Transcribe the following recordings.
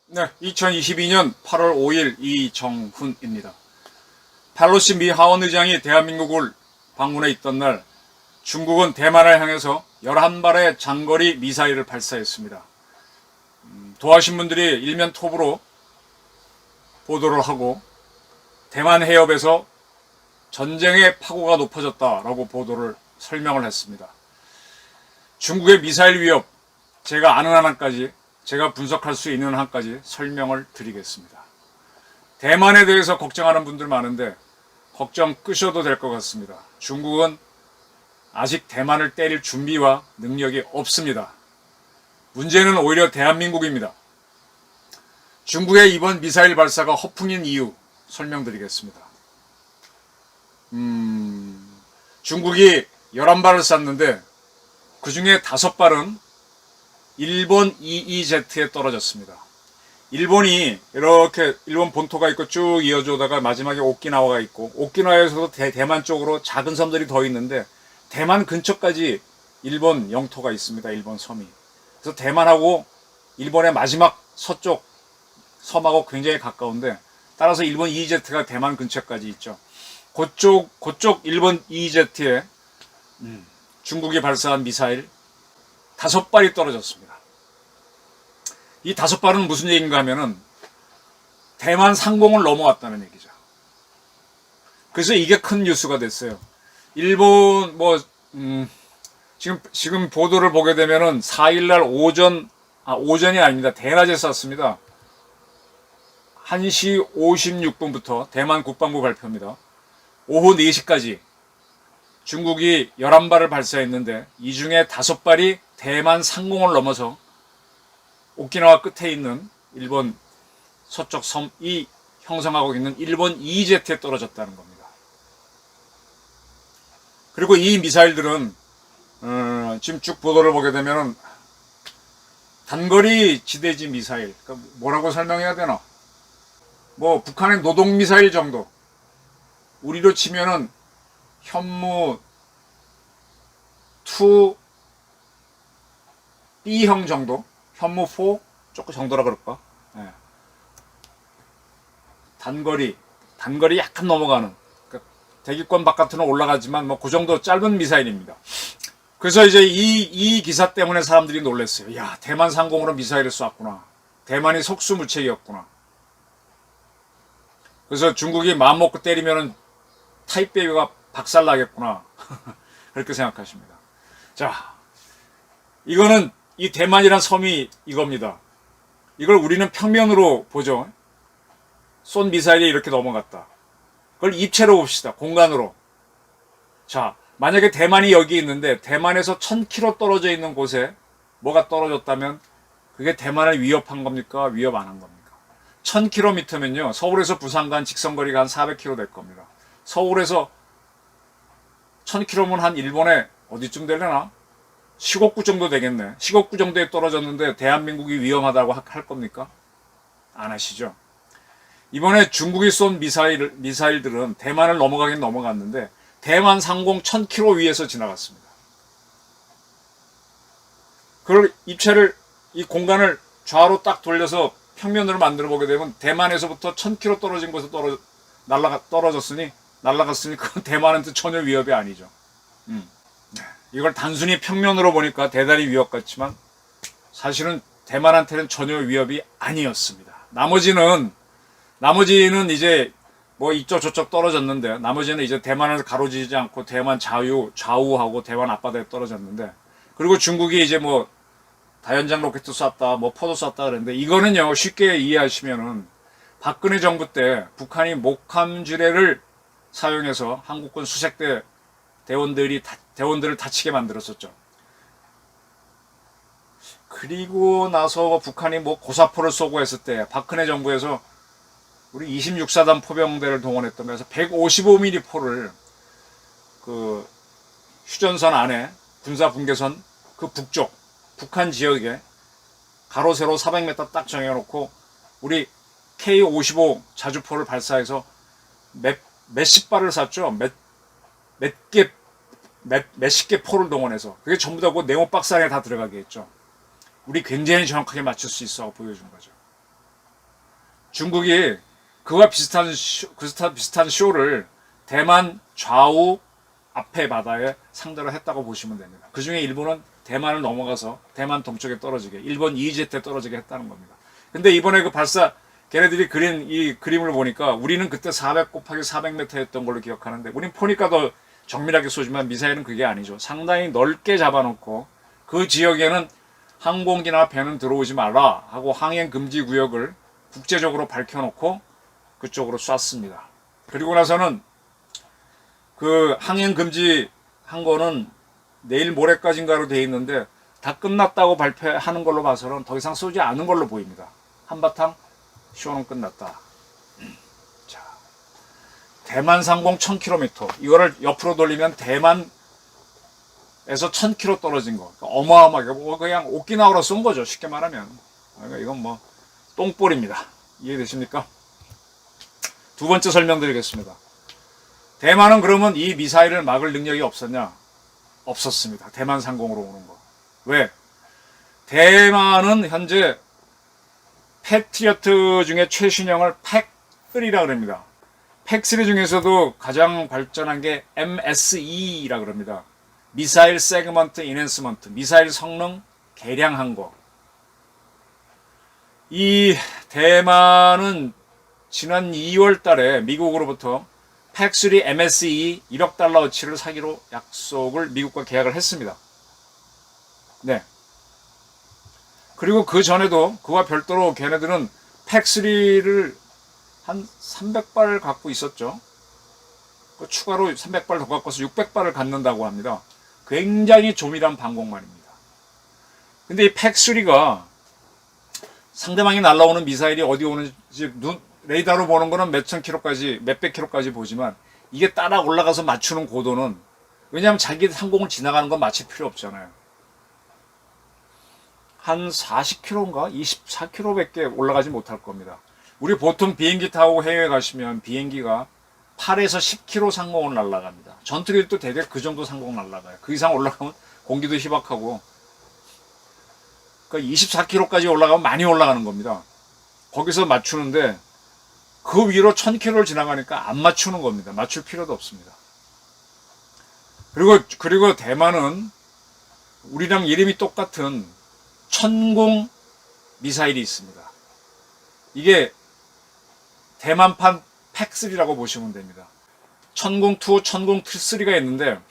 네, 2022년 8월 5일 이정훈입니다. 펠로시 미 하원 의장이 대한민국을 방문해 있던 날 중국은 대만을 향해서 11발의 장거리 미사일을 발사했습니다. 도하신분들이 일면 톱으로 보도를 하고 대만 해협에서 전쟁의 파고가 높아졌다라고 보도를 설명을 했습니다. 중국의 미사일 위협, 제가 아는 한까지, 제가 분석할 수 있는 한까지 설명을 드리겠습니다. 대만에 대해서 걱정하는 분들 많은데 걱정 끄셔도 될 것 같습니다. 중국은 아직 대만을 때릴 준비와 능력이 없습니다. 문제는 오히려 대한민국입니다. 중국의 이번 미사일 발사가 허풍인 이유 설명드리겠습니다. 중국이 11발을 쐈는데 그 중에 5발은 일본 EEZ에 떨어졌습니다. 일본이 이렇게 일본 본토가 있고 쭉 이어져 오다가 마지막에 오키나와가 있고 오키나와에서도 대만 쪽으로 작은 섬들이 더 있는데 대만 근처까지 일본 영토가 있습니다. 일본 섬이. 그래서 대만하고 일본의 마지막 서쪽 섬하고 굉장히 가까운데 따라서 일본 EEZ가 대만 근처까지 있죠. 그쪽 일본 EEZ에 중국이 발사한 미사일 5발이 떨어졌습니다. 이 5발은 무슨 얘기인가 하면은 대만 상공을 넘어왔다는 얘기죠. 그래서 이게 큰 뉴스가 됐어요. 일본 지금 보도를 보게 되면은 4일날 오전이 아닙니다. 대낮에 쐈습니다. 1시 56분부터 대만 국방부 발표입니다. 오후 4시까지 중국이 11발을 발사했는데 이 중에 5발이 대만 상공을 넘어서 오키나와 끝에 있는 일본 서쪽 섬이 형성하고 있는 일본 EEZ에 떨어졌다는 겁니다. 그리고 이 미사일들은 지금 쭉 보도를 보게 되면 단거리 지대지 미사일, 그러니까 뭐라고 설명해야 되나? 뭐 북한의 노동 미사일 정도, 우리로 치면은 현무 2 B형 정도, 현무 4 조금 정도라 그럴까? 네. 단거리 약간 넘어가는, 그러니까 대기권 바깥으로 올라가지만 뭐 그 정도 짧은 미사일입니다. 그래서 이제 이 기사 때문에 사람들이 놀랐어요. 야, 대만 상공으로 미사일을 쐈구나. 대만이 속수무책이었구나. 그래서 중국이 마음먹고 때리면은 타이베이가 박살나겠구나. 그렇게 생각하십니다. 자, 이거는 이 대만이란 섬이 이겁니다. 이걸 우리는 평면으로 보죠. 쏜 미사일이 이렇게 넘어갔다. 그걸 입체로 봅시다. 공간으로. 자, 만약에 대만이 여기 있는데 대만에서 1000km 떨어져 있는 곳에 뭐가 떨어졌다면 그게 대만을 위협한 겁니까? 위협 안 한 겁니까? 1000km면요. 서울에서 부산 간 직선거리가 한 400km 될 겁니다. 서울에서 1000km면 한 일본에 어디쯤 되려나? 시곡구 정도 되겠네. 시곡구 정도에 떨어졌는데 대한민국이 위험하다고 할 겁니까? 안 하시죠. 이번에 중국이 쏜 미사일들은 대만을 넘어가긴 넘어갔는데 대만 상공 1000km 위에서 지나갔습니다. 그걸 입체를, 이 공간을 좌우로 딱 돌려서 평면으로 만들어 보게 되면 대만에서부터 1000km 떨어진 곳에 날아갔으니 그건 대만한테 전혀 위협이 아니죠. 이걸 단순히 평면으로 보니까 대단히 위협 같지만 사실은 대만한테는 전혀 위협이 아니었습니다. 나머지는 이제 뭐 이쪽 저쪽 떨어졌는데 나머지는 이제 대만을 가로지르지 않고 대만 좌우하고 대만 앞바다에 떨어졌는데, 그리고 중국이 이제 뭐 다연장 로켓 쐈다, 뭐 포도 쐈다 그랬는데 이거는요 쉽게 이해하시면은 박근혜 정부 때 북한이 목함지뢰를 사용해서 한국군 수색대 대원들을 다치게 만들었었죠. 그리고 나서 북한이 뭐 고사포를 쏘고 했을 때 박근혜 정부에서 우리 26사단 포병대를 동원했던 거에서 155mm 포를 그 휴전선 안에 군사 분계선 그 북쪽 북한 지역에 가로 세로 400m 딱 정해놓고 우리 K-55 자주포를 발사해서 몇십 발을 쐈죠. 몇십 개 포를 동원해서. 그게 전부 다 그 네모 박스 안에 다 들어가게 했죠. 우리 굉장히 정확하게 맞출 수 있어 보여준 거죠. 중국이 그와 비슷한 쇼를 대만 좌우 앞에 바다에 상대로 했다고 보시면 됩니다. 그 중에 일본은 대만을 넘어가서 대만 동쪽에 떨어지게, 일본 EEZ에 떨어지게 했다는 겁니다. 근데 이번에 그 걔네들이 그린 이 그림을 보니까 우리는 그때 400 곱하기 400m였던 걸로 기억하는데, 우린 포니까 더 정밀하게 쏘지만 미사일은 그게 아니죠. 상당히 넓게 잡아놓고 그 지역에는 항공기나 배는 들어오지 말라 하고 항행 금지 구역을 국제적으로 밝혀놓고 그쪽으로 쐈습니다. 그리고 나서는 그 항행 금지 한 거는 내일 모레까지인가로 돼 있는데 다 끝났다고 발표하는 걸로 봐서는 더 이상 쏘지 않은 걸로 보입니다. 한바탕 쇼는 끝났다. 자, 대만 상공 1000km. 이거를 옆으로 돌리면 대만에서 1000km 떨어진 거. 어마어마하게 그냥 오키나와로 쏜 거죠. 쉽게 말하면. 그러니까 이건 뭐 똥볼입니다. 이해되십니까? 두 번째 설명드리겠습니다. 대만은 그러면 이 미사일을 막을 능력이 없었냐? 없었습니다. 대만 상공으로 오는 거. 왜? 대만은 현재 패트리어트 중에 최신형을 팩3라 그럽니다. 팩3 중에서도 가장 발전한 게 MSE라 그럽니다. 미사일 세그먼트 인핸스먼트, 미사일 성능 개량한 거. 이 대만은 지난 2월 달에 미국으로부터 팩3 MSE 1억 달러어치를 사기로 약속을 미국과 계약을 했습니다. 네. 그리고 그 전에도 그와 별도로 걔네들은 팩3를 한 300발 갖고 있었죠. 그 추가로 300발 더 갖고서 600발을 갖는다고 합니다. 굉장히 조밀한 방공망입니다. 근데 이 팩3가 상대방이 날라오는 미사일이 어디 오는지 레이더로 보는 거는 몇천 킬로까지, 몇백 킬로까지 보지만 이게 따라 올라가서 맞추는 고도는, 왜냐하면 자기 상공을 지나가는 건 맞출 필요 없잖아요. 한 40km인가 24km밖에 올라가지 못할 겁니다. 우리 보통 비행기 타고 해외 가시면 비행기가 8에서 10km 상공을 날아갑니다. 전투기도 대략 그 정도 상공 날아가요. 그 이상 올라가면 공기도 희박하고, 그러니까 24km까지 올라가면 많이 올라가는 겁니다. 거기서 맞추는데 그 위로 1000km를 지나가니까 안 맞추는 겁니다. 맞출 필요도 없습니다. 그리고 대만은 우리랑 이름이 똑같은 천궁 미사일이 있습니다. 이게 대만판 팩3라고 보시면 됩니다. 천궁2, 천궁3가 있는데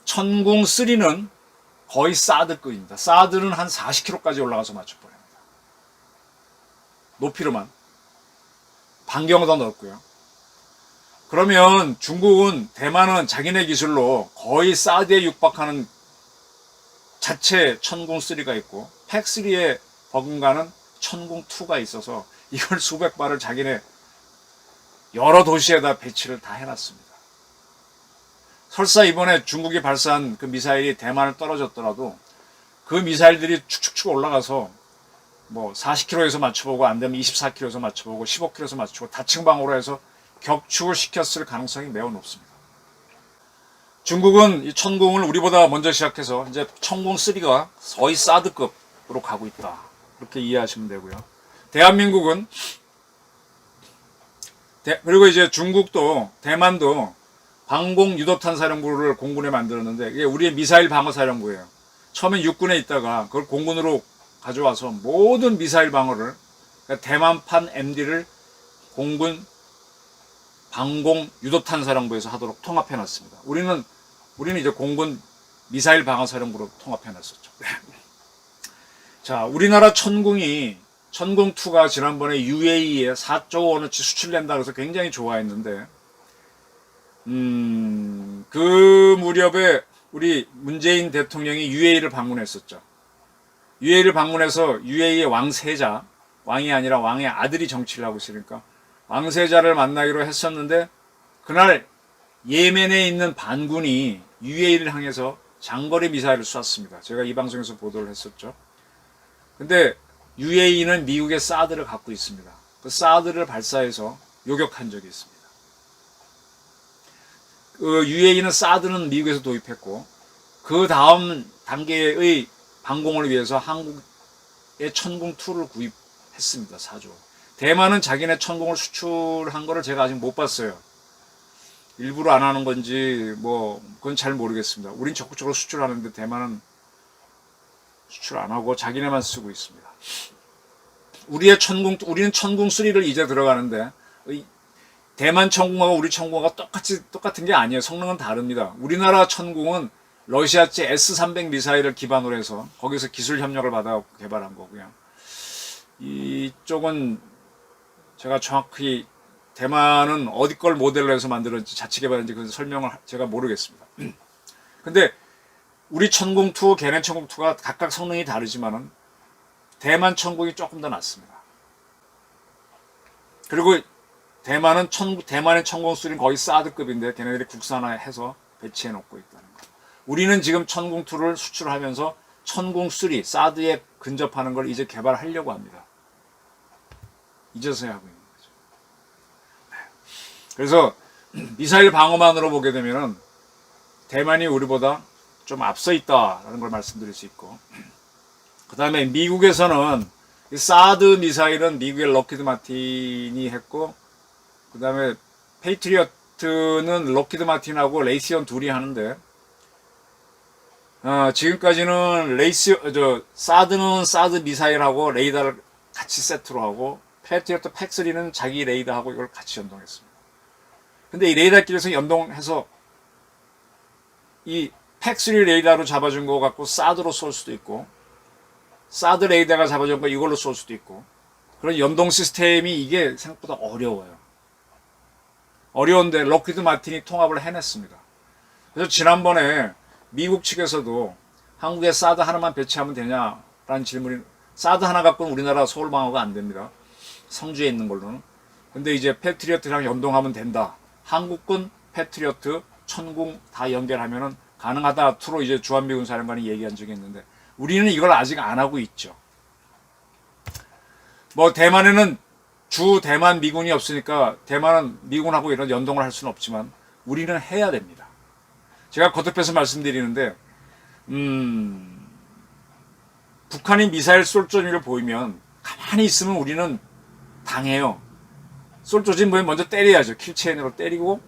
천궁3는 거의 사드급입니다. 사드는 한 40km까지 올라가서 맞춰버립니다. 높이로만. 반경은 더 넓고요. 그러면 중국은, 대만은 자기네 기술로 거의 사드에 육박하는 자체 천궁3가 있고 팩3에 버금가는 천궁2가 있어서 이걸 수백 발을 자기네 여러 도시에다 배치를 다 해놨습니다. 설사 이번에 중국이 발사한 그 미사일이 대만을 떨어졌더라도 그 미사일들이 축축축 올라가서 뭐 40km에서 맞춰보고 안 되면 24km에서 맞춰보고 15km에서 맞춰보고 다층방으로 해서 격추를 시켰을 가능성이 매우 높습니다. 중국은 이 천궁을 우리보다 먼저 시작해서 이제 천궁3가 거의 사드급으로 가고 있다. 그렇게 이해하시면 되고요. 대한민국은 그리고 이제 중국도, 대만도 방공 유도탄 사령부를 공군에 만들었는데 이게 우리의 미사일 방어 사령부예요. 처음엔 육군에 있다가 그걸 공군으로 가져와서 모든 미사일 방어를, 그러니까 대만판 MD를 공군 방공 유도탄 사령부에서 하도록 통합해 놨습니다. 우리는 이제 공군 미사일 방어 사령부로 통합해 놨었죠. 자, 우리나라 천궁2가 지난번에 UAE에 4조 원어치 수출된다 그래서 굉장히 좋아했는데, 그 무렵에 우리 문재인 대통령이 UAE를 방문했었죠. UAE를 방문해서 UAE의 왕세자, 왕이 아니라 왕의 아들이 정치를 하고 있으니까 왕세자를 만나기로 했었는데, 그날 예멘에 있는 반군이 UAE를 향해서 장거리 미사일을 쐈습니다. 제가 이 방송에서 보도를 했었죠. 근데 UAE는 미국의 사드를 갖고 있습니다. 그 사드를 발사해서 요격한 적이 있습니다. 그 UAE는 사드는 미국에서 도입했고 그 다음 단계의 방공을 위해서 한국의 천궁2를 구입했습니다. 4조. 대만은 자기네 천궁을 수출한 거를 제가 아직 못 봤어요. 일부러 안 하는 건지 뭐 그건 잘 모르겠습니다. 우린 적극적으로 수출하는데 대만은 수출 안 하고 자기네만 쓰고 있습니다. 우리는 천궁3를 이제 들어가는데 대만 천궁하고 우리 천궁하고 똑같은 게 아니에요. 성능은 다릅니다. 우리나라 천궁은 러시아제 S-300 미사일을 기반으로 해서 거기서 기술 협력을 받아 개발한 거고요. 이쪽은 제가 정확히 대만은 어디 걸 모델로 해서 만들었는지 자체 개발인지 그 설명을 제가 모르겠습니다. 근데 우리 천궁2, 걔네 천궁2가 각각 성능이 다르지만은 대만 천궁이 조금 더 낫습니다. 그리고 대만의 천궁3는 거의 사드급인데 걔네들이 국산화해서 배치해 놓고 있다는 거. 우리는 지금 천궁2를 수출하면서 천궁3, 사드에 근접하는 걸 이제 개발하려고 합니다. 이제서야 하고 있는 거죠. 네. 그래서 미사일 방어만으로 보게 되면은 대만이 우리보다 좀 앞서 있다라는 걸 말씀드릴 수 있고, 그 다음에 미국에서는 이 사드 미사일은 미국의 럭키드 마틴이 했고, 그 다음에 페이트리어트는 럭키드 마틴하고 레이시언 둘이 하는데, 지금까지는 사드는 사드 미사일하고 레이더를 같이 세트로 하고, 페이트리어트 팩3는 자기 레이더하고 이걸 같이 연동했습니다. 근데 이 레이더끼리서 연동해서 이 팩3 레이더로 잡아준 거 갖고 사드로 쏠 수도 있고, 사드 레이더가 잡아준 거 이걸로 쏠 수도 있고, 그런 연동 시스템이 이게 생각보다 어려워요. 어려운데 럭키드 마틴이 통합을 해냈습니다. 그래서 지난번에 미국 측에서도 한국에 사드 하나만 배치하면 되냐라는 질문이, 사드 하나 갖고는 우리나라 서울 방어가 안 됩니다. 성주에 있는 걸로는. 근데 이제 패트리어트랑 연동하면 된다. 한국군 패트리어트, 천궁 다 연결하면은 가능하다. 투로 이제 주한미군 사령관이 얘기한 적이 있는데, 우리는 이걸 아직 안 하고 있죠. 뭐 대만에는 주 대만 미군이 없으니까 대만은 미군하고 이런 연동을 할 수는 없지만 우리는 해야 됩니다. 제가 거듭해서 말씀드리는데, 북한이 미사일 쏠 조짐을 보이면 가만히 있으면 우리는 당해요. 쏠 조짐 보이면 먼저 때려야죠. 킬체인으로 때리고,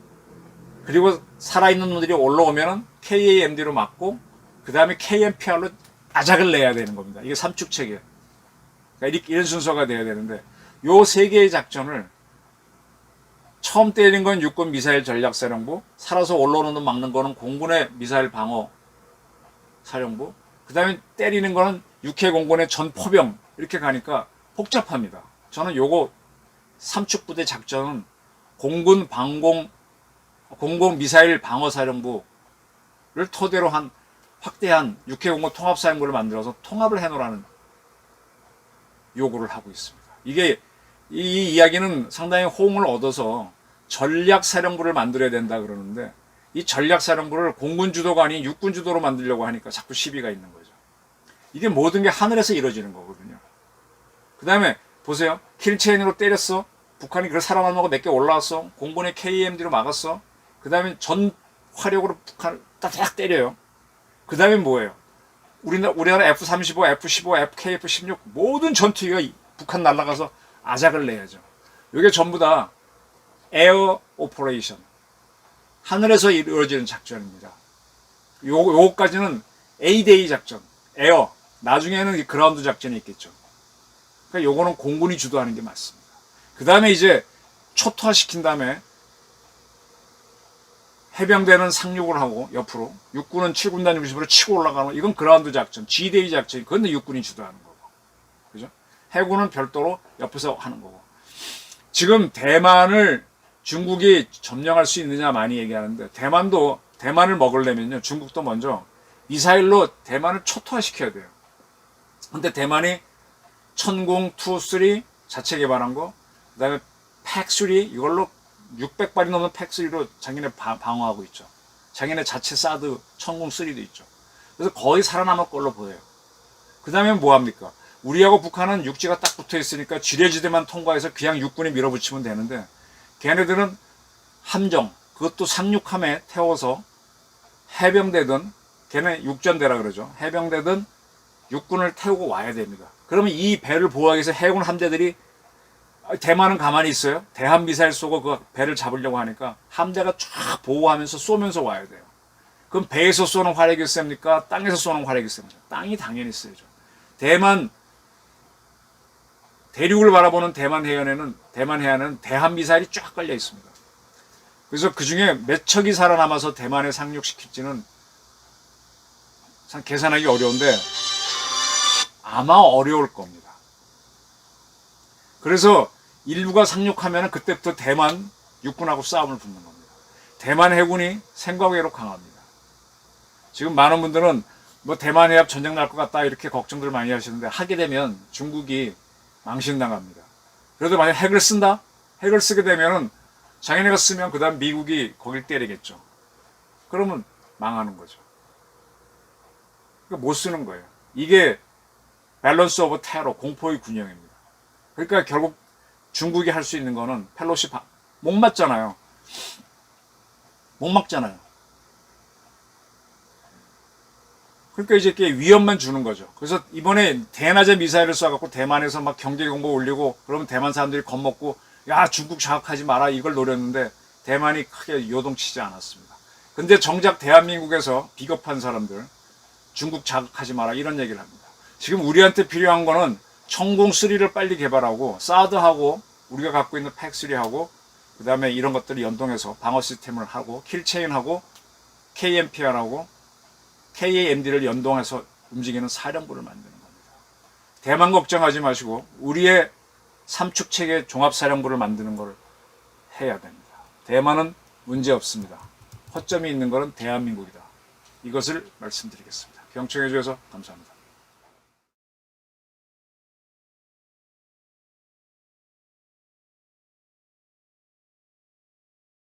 그리고 살아있는 놈들이 올라오면은 KAMD로 맞고, 그 다음에 KMPR로 아작을 내야 되는 겁니다. 이게 삼축체계. 그러니까 이런 순서가 돼야 되는데, 요 세 개의 작전을 처음 때리는 건 육군 미사일 전략사령부, 살아서 올라오는 놈 막는 거는 공군의 미사일 방어 사령부, 그 다음에 때리는 거는 육해공군의 전포병, 이렇게 가니까 복잡합니다. 저는 요거 삼축부대 작전은 공군 미사일 방어사령부를 토대로 한 확대한 육해공군 통합사령부를 만들어서 통합을 해놓으라는 요구를 하고 있습니다. 이 이야기는 상당히 호응을 얻어서 전략사령부를 만들어야 된다 그러는데, 이 전략사령부를 공군 주도가 아닌 육군 주도로 만들려고 하니까 자꾸 시비가 있는 거죠. 이게 모든 게 하늘에서 이루어지는 거거든요. 그 다음에 보세요. 킬체인으로 때렸어. 북한이 그걸 살아남고 몇 개 올라왔어. 공군의 KMD로 막았어. 그 다음에 전 화력으로 북한을 따닥 때려요. 그 다음에 뭐예요? 우리나라 F-35, F-15, KF-16 모든 전투기가 북한 날아가서 아작을 내야죠. 이게 전부 다 에어 오퍼레이션, 하늘에서 이루어지는 작전입니다. 요거까지는 A-Day 작전, 에어, 나중에는 그라운드 작전이 있겠죠. 그러니까 요거는 공군이 주도하는 게 맞습니다. 그 다음에 이제 초토화시킨 다음에 해병대는 상륙을 하고 옆으로, 육군은 7군단 중심으로 치고 올라가는, 이건 그라운드 작전, G-Day 작전, 그건 육군이 주도하는 거고, 그죠? 해군은 별도로 옆에서 하는 거고. 지금 대만을 중국이 점령할 수 있느냐 많이 얘기하는데, 대만을 먹으려면요, 중국도 먼저 미사일로 대만을 초토화시켜야 돼요. 근데 대만이 천궁 2, 3 자체 개발한 거, 그 다음에 팩3, 이걸로 600발이 넘는 팩3로 자기네 방어하고 있죠. 자기네 자체 사드 천궁 3도 있죠. 그래서 거의 살아남을 걸로 보여요. 그 다음에 뭐합니까? 우리하고 북한은 육지가 딱 붙어 있으니까 지뢰지대만 통과해서 그냥 육군이 밀어붙이면 되는데, 걔네들은 함정, 그것도 상륙함에 태워서 해병대든, 걔네 육전대라 그러죠. 해병대든 육군을 태우고 와야 됩니다. 그러면 이 배를 보호하기 위해서 해군 함대들이, 대만은 가만히 있어요? 대한 미사일 쏘고 그 배를 잡으려고 하니까 함대가 쫙 보호하면서 쏘면서 와야 돼요. 그럼 배에서 쏘는 화력이 셉니까? 땅에서 쏘는 화력이 셉니까? 땅이 당연히 세죠. 대만 대륙을 바라보는 대만 해안에는 대한 미사일이 쫙 깔려 있습니다. 그래서 그 중에 몇 척이 살아남아서 대만에 상륙시킬지는 참 계산하기 어려운데 아마 어려울 겁니다. 그래서 일부가 상륙하면 그때부터 대만 육군하고 싸움을 붙는 겁니다. 대만 해군이 생각 외로 강합니다. 지금 많은 분들은 뭐 대만 해협 전쟁 날 것 같다 이렇게 걱정들 많이 하시는데, 하게 되면 중국이 망신당합니다. 그래도 만약 핵을 쓴다? 핵을 쓰게 되면은 자기네가 쓰면 그 다음 미국이 거길 때리겠죠. 그러면 망하는 거죠. 그러니까 못 쓰는 거예요. 이게 밸런스 오브 테러, 공포의 균형입니다. 그러니까 결국 중국이 할 수 있는 거는 펠로시 못 맞잖아요. 못 막잖아요. 그러니까 이제 위협만 주는 거죠. 그래서 이번에 대낮에 미사일을 쏴갖고 대만에서 막 경제 공보 올리고, 그러면 대만 사람들이 겁먹고 야 중국 자극하지 마라 이걸 노렸는데 대만이 크게 요동치지 않았습니다. 근데 정작 대한민국에서 비겁한 사람들 중국 자극하지 마라 이런 얘기를 합니다. 지금 우리한테 필요한 거는 천공3를 빨리 개발하고 사드하고 우리가 갖고 있는 팩3하고 그 다음에 이런 것들을 연동해서 방어 시스템을 하고 킬체인하고 KMPR하고 KAMD를 연동해서 움직이는 사령부를 만드는 겁니다. 대만 걱정하지 마시고 우리의 삼축체계 종합사령부를 만드는 걸 해야 됩니다. 대만은 문제 없습니다. 허점이 있는 것은 대한민국이다. 이것을 말씀드리겠습니다. 경청해 주셔서 감사합니다.